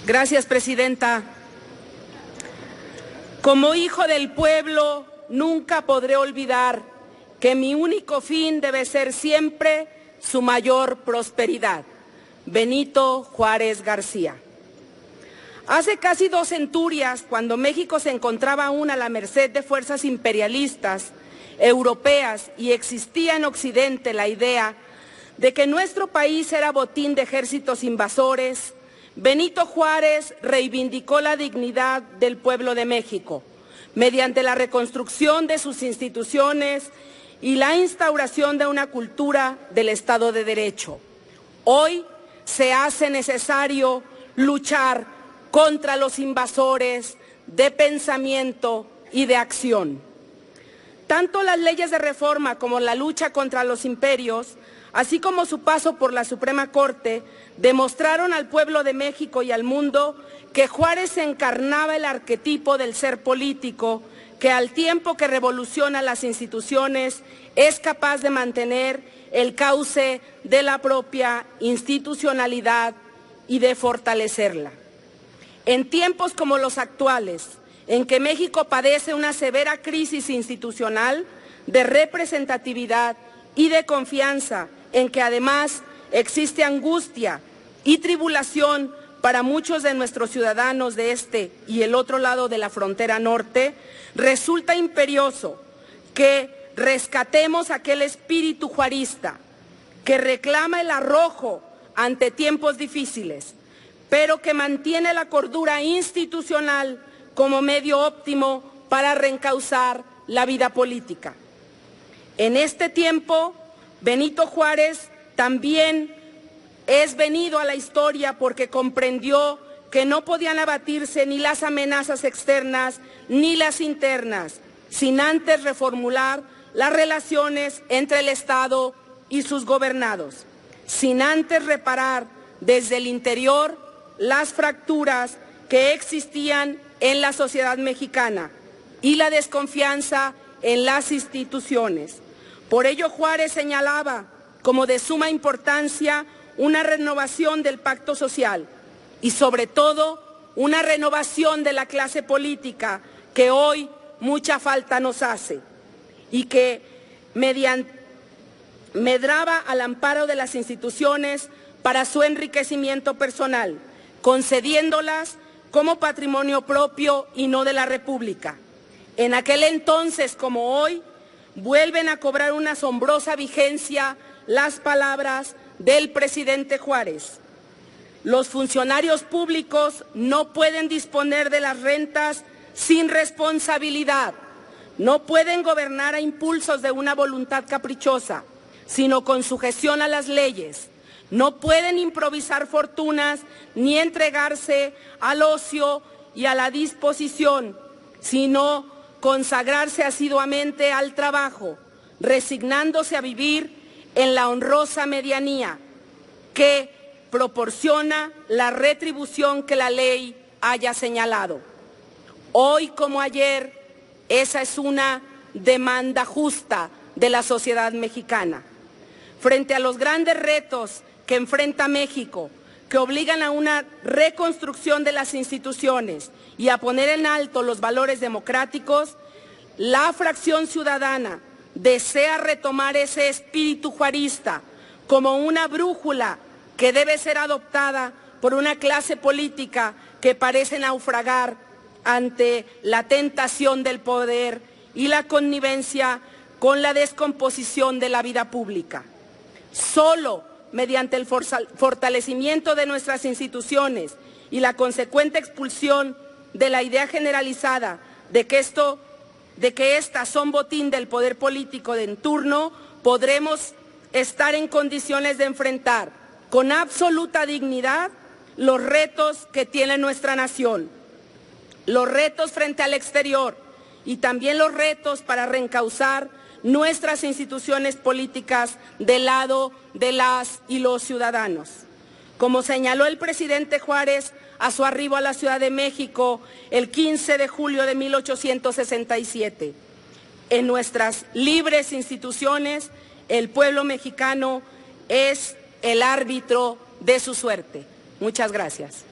Gracias, presidenta. Como hijo del pueblo, nunca podré olvidar que mi único fin debe ser siempre su mayor prosperidad. Benito Juárez García. Hace casi 2 centurias, cuando México se encontraba aún a la merced de fuerzas imperialistas, europeas, y existía en Occidente la idea de que nuestro país era botín de ejércitos invasores, Benito Juárez reivindicó la dignidad del pueblo de México mediante la reconstrucción de sus instituciones y la instauración de una cultura del Estado de Derecho. Hoy se hace necesario luchar contra los invasores de pensamiento y de acción. Tanto las leyes de reforma como la lucha contra los imperios, así como su paso por la Suprema Corte, demostraron al pueblo de México y al mundo que Juárez encarnaba el arquetipo del ser político que al tiempo que revoluciona las instituciones es capaz de mantener el cauce de la propia institucionalidad y de fortalecerla. En tiempos como los actuales, en que México padece una severa crisis institucional de representatividad y de confianza, en que además existe angustia y tribulación para muchos de nuestros ciudadanos de este y el otro lado de la frontera norte, resulta imperioso que rescatemos aquel espíritu juarista que reclama el arrojo ante tiempos difíciles, pero que mantiene la cordura institucional como medio óptimo para reencauzar la vida política. En este tiempo, Benito Juárez también es venido a la historia porque comprendió que no podían abatirse ni las amenazas externas ni las internas, sin antes reformular las relaciones entre el Estado y sus gobernados, sin antes reparar desde el interior las fracturas que existían en la sociedad mexicana y la desconfianza en las instituciones. Por ello, Juárez señalaba como de suma importancia una renovación del pacto social y sobre todo una renovación de la clase política que hoy mucha falta nos hace y que medraba al amparo de las instituciones para su enriquecimiento personal, concediéndolas como patrimonio propio y no de la República. En aquel entonces como hoy vuelven a cobrar una asombrosa vigencia las palabras del presidente Juárez. Los funcionarios públicos no pueden disponer de las rentas sin responsabilidad, no pueden gobernar a impulsos de una voluntad caprichosa, sino con sujeción a las leyes, no pueden improvisar fortunas ni entregarse al ocio y a la disposición, sino consagrarse asiduamente al trabajo, resignándose a vivir en la honrosa medianía que proporciona la retribución que la ley haya señalado. Hoy como ayer, esa es una demanda justa de la sociedad mexicana. Frente a los grandes retos que enfrenta México, que obligan a una reconstrucción de las instituciones y a poner en alto los valores democráticos, la fracción ciudadana desea retomar ese espíritu juarista como una brújula que debe ser adoptada por una clase política que parece naufragar ante la tentación del poder y la connivencia con la descomposición de la vida pública. Solo mediante el fortalecimiento de nuestras instituciones y la consecuente expulsión de la idea generalizada de que estas son botín del poder político de en turno, podremos estar en condiciones de enfrentar con absoluta dignidad los retos que tiene nuestra nación, los retos frente al exterior y también los retos para reencauzar nuestras instituciones políticas del lado de las y los ciudadanos. Como señaló el presidente Juárez a su arribo a la Ciudad de México el 15 de julio de 1867, en nuestras libres instituciones, el pueblo mexicano es el árbitro de su suerte. Muchas gracias.